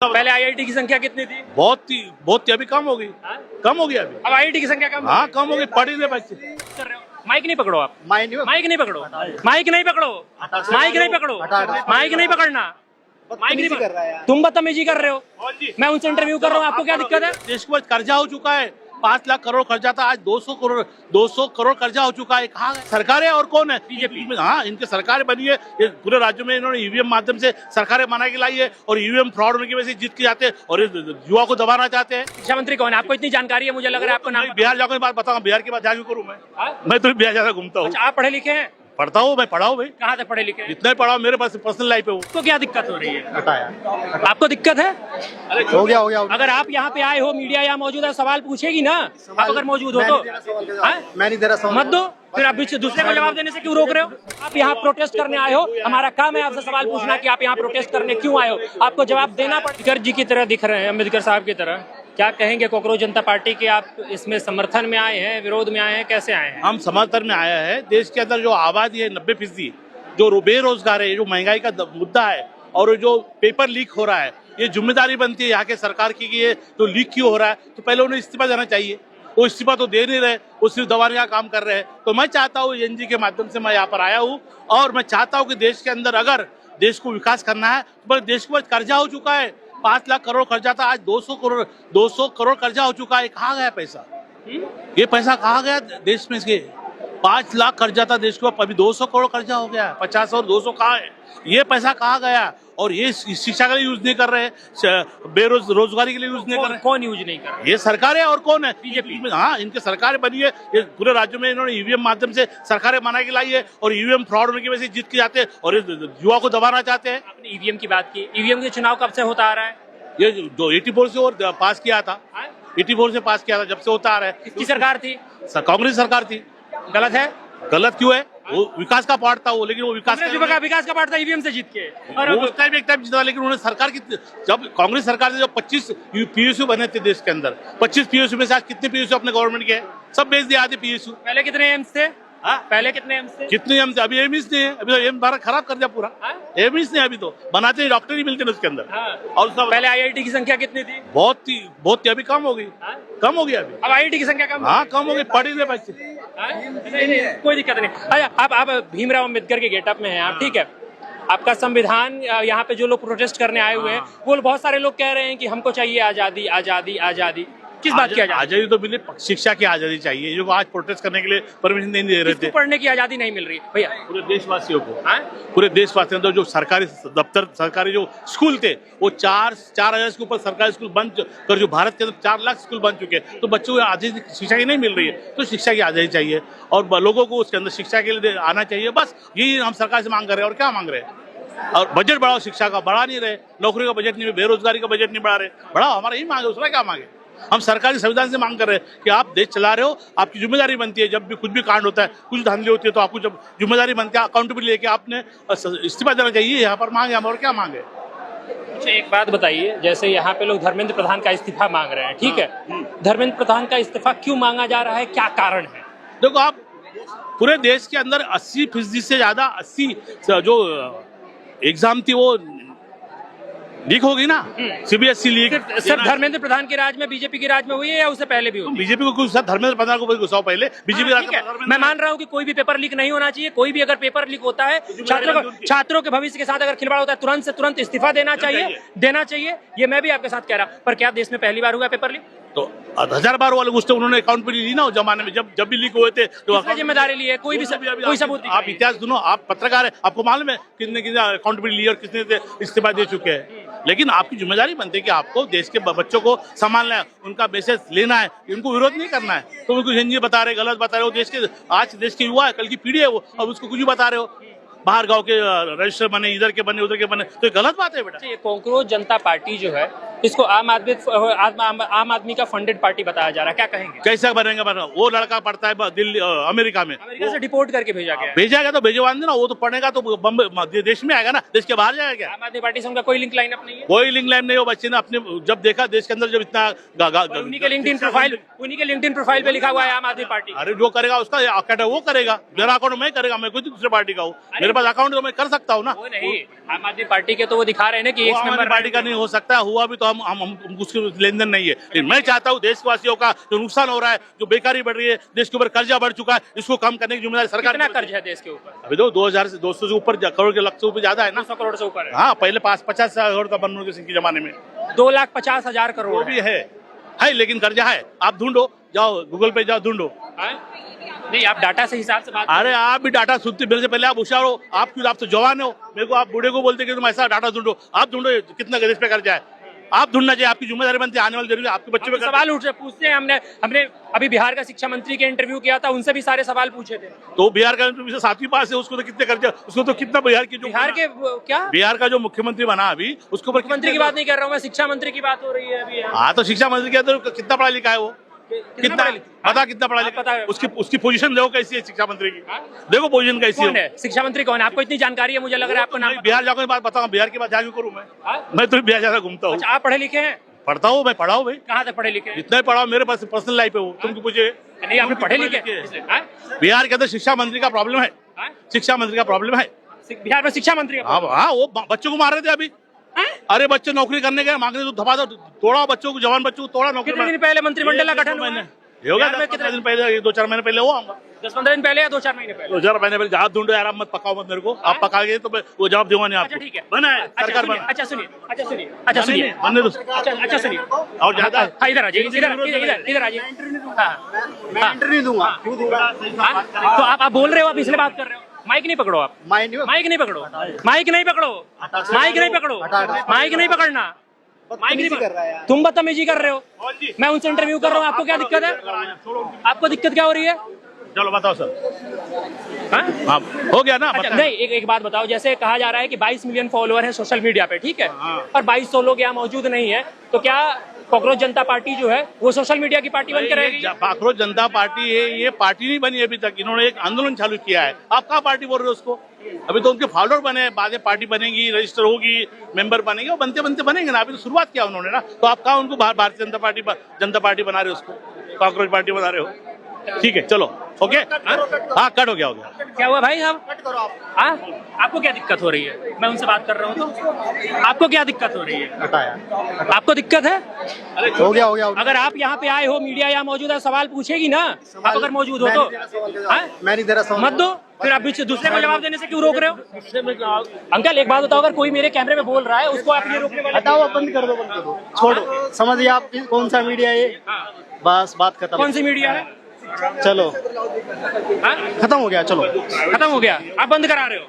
पहले आईआईटी की संख्या कितनी थी? बहुत थी, अभी कम हो गई। कम हो गई अभी। अब आईआईटी की संख्या कम हाँ, कम हो गई, पढ़ ही रहे बच्चे। कर रहे हो? माइक नहीं पकड़ो आप, माइक नहीं पकड़ो, माइक नहीं पकड़ो, माइक नहीं पकड़ो, माइक नहीं पकड़ना, माइक नहीं कर रहा है। तुम बदतमीजी कर रहे हो, मैं उनसे इंटरव्यू कर रहा हूँ, आपको क्या दिक्कत है? देश को कर्जा हो चुका है, 5 लाख करोड़ कर्जा था, आज 200 करोड़ कर्जा हो चुका है। कहाँ सरकार है और कौन है? बीजेपी। हाँ, इनके सरकार बनी है, ये पूरे राज्यों में इन्होंने ईवीएम माध्यम से सरकारें बना के लाई है और ईवीएम फ्रॉड होने की वजह से जीत के जाते हैं और युवा को दबाना चाहते हैं। शिक्षा मंत्री कौन है? आपको इतनी जानकारी है, मुझे लग रहा है आपको नाम। बिहार जाकर बात बताऊंगा, बिहार की बात जाके करूँ मैं तो बिहार ज्यादा घूमता हूँ। अच्छा, आप पढ़े लिखे हैं? पढ़ता हूँ, मैं पढ़ा हूँ भाई। कहाँ तक पढ़े लिखे हैं? जितना ही पढ़ा हूँ, मेरे पास पर्सनल लाइफ है वो। आपको क्या दिक्कत हो रही है? हटाया आपको दिक्कत है? हो गया अगर आप यहाँ पे आए हो, मीडिया यहाँ मौजूद है, सवाल पूछेगी ना, आप अगर मौजूद हो तो। मैं नहीं दे रहा सवाल। मत दो, फिर आप बीच दूसरे को जवाब देने से क्यों रोक रहे हो? आप यहाँ प्रोटेस्ट करने आए हो, हमारा काम है आपसे सवाल पूछना कि आप यहाँ प्रोटेस्ट करने क्यों आए हो, आपको जवाब देना पड़ेगा। अम्बेडकर जी की तरह दिख रहे हैं, अम्बेडकर साहब की तरह। क्या कहेंगे कॉकरोच जनता पार्टी के? आप इसमें समर्थन में आए हैं, विरोध में आए हैं, कैसे आए हैं? हम समर्थन में आया है। देश के अंदर जो आबादी है 90%, जो बेरोजगार है, जो महंगाई का मुद्दा है और जो पेपर लीक हो रहा है, ये जिम्मेदारी बनती है यहाँ के सरकार की कि ये जो लीक क्यों हो रहा है, तो पहले उन्हें इस्तीफा देना चाहिए। वो इस्तीफा तो दे नहीं रहे, वो सिर्फ दबाने का काम कर रहे हैं। तो मैं चाहता हूँ एनजी के माध्यम से मैं यहाँ पर आया हूँ और मैं चाहता हूँ कि देश के अंदर अगर देश को विकास करना है तो देश को कर्जा हो चुका है, 5 लाख करोड़ कर्जा था, आज 200 करोड़ कर्जा हो चुका है। कहाँ गया पैसा? ये पैसा कहाँ गया देश में से? 5 लाख कर्जा था देश को, अभी 200 करोड़ कर्जा हो गया। 50 और 200 कहाँ है? ये पैसा कहाँ गया? और ये शिक्षा के लिए यूज नहीं कर रहे, बेरोजगारी के लिए यूज नहीं कर रहे। कौन यूज नहीं कर रहा? ये सरकार है और कौन है? बीजेपी। हाँ, इनके सरकार बनी है, ये पूरे राज्यों में इन्होंने ईवीएम माध्यम से सरकारें बना के लाई है और ईवीएम फ्रॉड होने की वजह से जीत के जाते हैं और युवा को दबाना चाहते हैं। आपने ईवीएम की बात की, ईवीएम के चुनाव कब से होता आ रहा है? ये जो 84 से और पास किया था, 84 से पास किया था, जब से होता आ रहा है। किसकी सरकार थी? कांग्रेस सरकार थी। गलत है? गलत क्यों है? वो विकास का पार्ट था वो, लेकिन वो विकास का पार्ट था, ईवीएम से जीत के। और उस टाइम एक टाइम जीता, लेकिन उन्होंने सरकार की, जब कांग्रेस सरकार से जब 25 पीएसयू बने थे देश के अंदर, 25 पीएसयू में से आज कितने पीएसयू अपने गवर्नमेंट के हैं? सब बेच दिया आधे पीएसयू। पहले कितने एम्स थे? पहले कितने एम्स थे? कितने एम्स? अभी एम्स नहीं है, अभी तो एम्स भारत खराब कर दिया पूरा। एम्स नहीं, अभी तो बनाते ही डॉक्टर ही मिलते हैं उसके अंदर। और पहले आईआईटी की संख्या कितनी थी? बहुत थी, अभी कम हो गई। कम हो गई अभी। अब आईआईटी की संख्या कम? हाँ, कम हो गई, पढ़ ही रहे बच्चे। नहीं, कोई दिक्कत नहीं। अच्छा, आप भीमराव अम्बेडकर के गेटअप में हैं आप, ठीक है? आपका संविधान, यहाँ पे जो लोग प्रोटेस्ट करने आए हुए हैं, वो बहुत सारे लोग कह रहे हैं कि हमको चाहिए आजादी, आजादी, आजादी। किस बात की आजादी? तो मिले, शिक्षा की आजादी चाहिए। जो आज प्रोटेस्ट करने के लिए परमिशन नहीं दे रहे थे, पढ़ने की आजादी नहीं मिल रही भैया पूरे देशवासियों को। पूरे देशवासियों को जो सरकारी दफ्तर, सरकारी जो स्कूल थे, वो 4,000 के ऊपर सरकारी स्कूल बंद कर, जो भारत के अंदर 4 लाख स्कूल बन चुके हैं। तो बच्चों को आजादी, शिक्षा की नहीं मिल रही है, तो शिक्षा की आजादी चाहिए और लोगों को उसके अंदर शिक्षा के लिए आना चाहिए। बस यही हम सरकार से मांग कर रहे हैं। और क्या मांग रहे हैं? और बजट बढ़ाओ, शिक्षा का बढ़ा नहीं रहे, नौकरी का बजट नहीं, बेरोजगारी का बजट नहीं बढ़ा रहे। बढ़ाओ, हमारा यही मांगे, दूसरा क्या मांगे? हम सरकारी संविधान से मांग कर रहे हैं कि आप देश चला रहे हो, आपकी जिम्मेदारी बनती है। जब भी कुछ भी कांड होता है, कुछ धांधली होती है, तो आपको जब जिम्मेदारी बनती है, अकाउंटेबिलिटी लेके आपने इस्तीफा देना चाहिए। यहाँ पर मांगे हम, और क्या मांगे? अच्छा, एक बात बताइए, जैसे यहाँ पे लोग धर्मेंद्र प्रधान का इस्तीफा मांग रहे हैं, ठीक है? धर्मेंद्र प्रधान का इस्तीफा क्यों मांगा जा रहा है, क्या कारण है? देखो, आप पूरे देश के अंदर 80% से ज्यादा 80 जो एग्जाम थी वो लीक होगी ना। सीबीएसई लीक सिर्फ धर्मेंद्र प्रधान के राज में, बीजेपी के राज में हुई है या उससे पहले भी हुई? बीजेपी को कुछ, धर्मेंद्र प्रधान को कोई गुस्सा पहले बीजेपी। मैं मान रहा हूँ कि कोई भी पेपर लीक नहीं होना चाहिए। कोई भी अगर पेपर लीक होता है, छात्रों के भविष्य के साथ अगर खिलवाड़ होता है, तुरंत से तुरंत इस्तीफा देना चाहिए। ये मैं भी आपके साथ कह रहा हूँ। पर क्या देश में पहली बार हुआ पेपर लीक? तो 1000 बार वाले गुस्से उन्होंने अकाउंटेबिलिटी ली ना उस जमाने में, जब भी लीक हुए थे तो जिम्मेदारी ली है। कोई सबूत? आप इतिहास सुनो, आप पत्रकार है, आपको मालूम है कितने अकाउंटेबिलिटी ली और कितने इस्तीफा दे चुके हैं। लेकिन आपकी जिम्मेदारी बनती है कि आपको देश के बच्चों को संभालना है, उनका बेसिस लेना है, उनको विरोध नहीं करना है। तो उनको हिंदी बता रहे, गलत बता रहे हो। देश के आज देश के युवा है, कल की पीढ़ी है वो, अब उसको कुछ भी बता रहे हो। बाहर गांव के रजिस्टर बने, इधर के बने, उधर के बने, तो ये गलत बात है बेटा। कॉकरोच जनता पार्टी जो है इसको आम आदमी का फंडेड पार्टी बताया जा रहा है, क्या कहेंगे? कैसा बनेगा वो लड़का पढ़ता है दिल्ली अमेरिका में, अमेरिका से डिपोर्ट करके भेजा गया है। भेजा गया तो भेजवा देना, वो तो पढ़ेगा तो बम्बई देश में आएगा ना, देश के बाहर जाएगा क्या? आम आदमी पार्टी से उनका कोई लिंक लाइन अप नहीं है। कोई लिंक लाइन नहीं हो, बच्चे ने अपने जब देखा देश के अंदर जब इतना उन्हीं के लिंक्डइन प्रोफाइल पे लिखा हुआ है आम आदमी पार्टी। अरे जो करेगा उसका अकाउंट वो करेगा, मेरा अकाउंट मैं करेगा, मैं कोई दूसरे पार्टी का हूँ, मेरे पास अकाउंट तो मैं कर सकता हूँ ना। वो नहीं, आम आदमी पार्टी के तो वो दिखा रहे हैं कि एक नंबर पार्टी का नहीं हो सकता, हुआ भी तो हम उसके लेन देन नहीं है। लेकिन मैं चाहता हूँ देशवासियों का जो नुकसान हो रहा है, जो बेकारी बढ़ रही है, देश के ऊपर कर्जा बढ़ चुका है, इसको कम करने की जिम्मेदारी सरकार। कितना कर्ज है देश के ऊपर? अभी तो 2000 से 200 से ऊपर करोड़ के लक्ष्य ऊपर ज्यादा है ना, 200 करोड़ से ऊपर है। हाँ, पहले 50 करोड़ था मनमोहन सिंह के जमाने में, 2,50,000 करोड़ वो भी है, लेकिन कर्जा है। आप ढूंढो, जाओ गूगल पे जाओ ढूंढो। नहीं, आप डाटा से हिसाब से बात। अरे आप भी डाटा सुनते, मेरे से पहले आप होशियार हो, आप क्यों, आप तो जवान हो, मेरे को आप बूढ़े को बोलते कि तुम ऐसा डाटा ढूंढो। आप ढूंढो कितना देश पे कर्जा है, आप ढूंढना चाहिए, आपकी जिम्मेदारी बनती है, आने वाले दिन में आपके बच्चे पे सवाल पूछते हैं। हमने अभी बिहार का शिक्षा मंत्री के इंटरव्यू किया था, उनसे भी सारे सवाल पूछे थे। तो बिहार का 7वीं पास है, उसको तो कितने कर्जा, उसको तो कितना बिहार का जो मुख्यमंत्री बना अभी, उसके ऊपर मुख्यमंत्री की बात नहीं कर रहा हूँ मैं, शिक्षा मंत्री की बात हो रही है अभी। हाँ, तो शिक्षा मंत्री के अंदर कितना पढ़ा लिखा है वो, कितना पढ़ा लिखा है, उसकी पोजीशन देखो कैसी है शिक्षा मंत्री की, देखो पोजीशन कैसी है। शिक्षा मंत्री कौन है? आपको इतनी जानकारी है, मुझे लग रहा है आपको नाम। बिहार जाकर बात बताऊँ, बिहार की बात जाके करूँ मैं तो बिहार ज्यादा घूमता हूँ। आप पढ़े लिखे हैं? पढ़ता हूँ, मैं पढ़ा हूँ भाई। कहाँ तक पढ़े लिखे? जितना ही पढ़ा मेरे पास पर्सनल लाइफ है वो, तुमको पूछे। नहीं, आपने पढ़े लिखे? बिहार के अंदर शिक्षा मंत्री का प्रॉब्लम है, शिक्षा मंत्री का प्रॉब्लम है बिहार में। शिक्षा मंत्री? हाँ, वो बच्चों को मार रहे थे अभी। अरे बच्चे नौकरी करने गए, मांगने तो धपा दो, तोड़ा बच्चों को, जवान बच्चों को तोड़ा नौकरी। कितने दिन पहले मंत्रिमंडल का गठन हुआ? होगा कितने दिन पहले, 2-4 महीने पहले हुआ, 10-15 दिन पहले या 2-4 महीने पहले? 2-4 महीने पहले। आप ढूंढो यार, आप मत पकाओ मत मेरे को, आप पका गए तो मैं वो जवाब दूंगा नहीं आपको। अच्छा ठीक है, बना है सरकार बना। अच्छा सुनिए बनने दो। अच्छा सुनिए, और ज्यादा इधर आ जाइए, इधर आ जाइए। मैं इंटरव्यू दूंगा, क्यों दूंगा? तो आप बोल रहे हो, आप इसलिए बात कर रहे हो। माइक नहीं पकड़ो आप, माइक नहीं पकड़ो, माइक नहीं पकड़ना, माइक नहीं कर रहा है। तुम बदतमीजी कर रहे हो, मैं उनसे इंटरव्यू कर रहा हूँ, आपको क्या दिक्कत है? आपको दिक्कत क्या हो रही है? चलो बताओ सर। हाँ, हो गया ना? अच्छा, नहीं, एक बात बताओ, जैसे कहा जा रहा है कि 22 मिलियन फॉलोअर है सोशल मीडिया पे, ठीक है, पर 2200 लोग यहाँ मौजूद नहीं है, तो क्या कांग्रेस जनता पार्टी जो है वो सोशल मीडिया की पार्टी बन के रहेगी? कांग्रेस जनता पार्टी है, ये पार्टी नहीं बनी अभी तक, इन्होंने एक आंदोलन चालू किया है। आप कहाँ पार्टी बोल रहे हो उसको? अभी तो उनके फॉलोअर बने, बाद में पार्टी बनेगी, रजिस्टर होगी, मेंबर बनेंगे, वो बनते बनते बनेंगे ना। अभी तो शुरुआत किया उन्होंने ना, तो आप कहाँ उनको भारतीय जनता पार्टी बना रहे हो, उसको कांग्रेस पार्टी बना रहे हो? ठीक है, चलो ओके। हाँ, कट हो गया। क्या हुआ भाई? हम आपको क्या दिक्कत हो रही है? मैं उनसे बात कर रहा हूँ, तो आपको क्या दिक्कत हो रही है? आपको दिक्कत है? हो गया। अगर आप यहाँ पे आए हो, मीडिया यहाँ मौजूद है, सवाल पूछेगी ना, आप अगर मौजूद हो तो। मैं नहीं दे रहा सवाल। मत दो, फिर आप दूसरे को जवाब देने से क्यों रोक रहे हो? अंकल एक बात बताओ, अगर कोई मेरे कैमरे में बोल रहा है, उसको आप ये रोकने वाले? हटाओ, बंद कर दो, छोड़ो। समझिए आप कौन सा मीडिया है, बस बात खत्म। कौन सी मीडिया है? चलो खत्म हो गया, चलो खत्म हो गया, आप बंद करा रहे हो।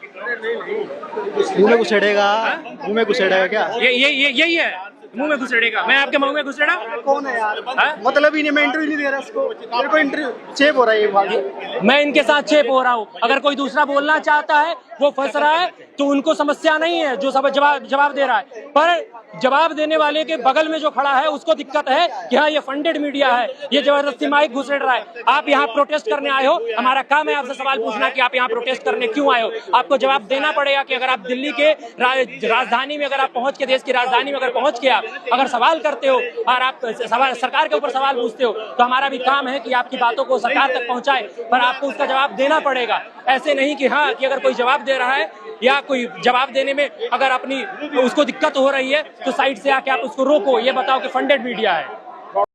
मुंह में घुसेड़ेगा क्या? यही है, मुंह में घुसेड़ेगा। मैं आपके मुंह में घुसेड़ा? कौन है यार? मतलब ही नहीं, मैं इंटरव्यू नहीं दे रहा इसको, मेरे को इंटरव्यू चेप हो रहा है। मैं इनके साथ चेप हो रहा हूँ। अगर कोई दूसरा बोलना चाहता है, वो फंस रहा है, तो उनको समस्या नहीं है जो सब जवाब दे रहा है, पर जवाब देने वाले के बगल में जो खड़ा है उसको दिक्कत है कि हाँ, ये फंडेड मीडिया है, ये जबरदस्ती माइक घुसेड़ रहा है। आप यहाँ प्रोटेस्ट करने आए हो, हमारा काम है आपसे सवाल पूछना कि आप यहाँ प्रोटेस्ट करने क्यों आए हो। आपको जवाब देना पड़ेगा कि अगर आप दिल्ली के राजधानी में अगर आप पहुंच के, देश की राजधानी में अगर पहुंच के आप अगर सवाल करते हो और आप सरकार के ऊपर सवाल पूछते हो, तो हमारा भी काम है कि आपकी बातों को सरकार तक पहुंचाए, पर आपको उसका जवाब देना पड़ेगा। ऐसे नहीं कि हाँ, कि अगर कोई जवाब दे रहा है या कोई जवाब देने में अगर अपनी उसको दिक्कत हो रही है, तो साइड से आके आप उसको रोको, ये बताओ कि फंडेड मीडिया है।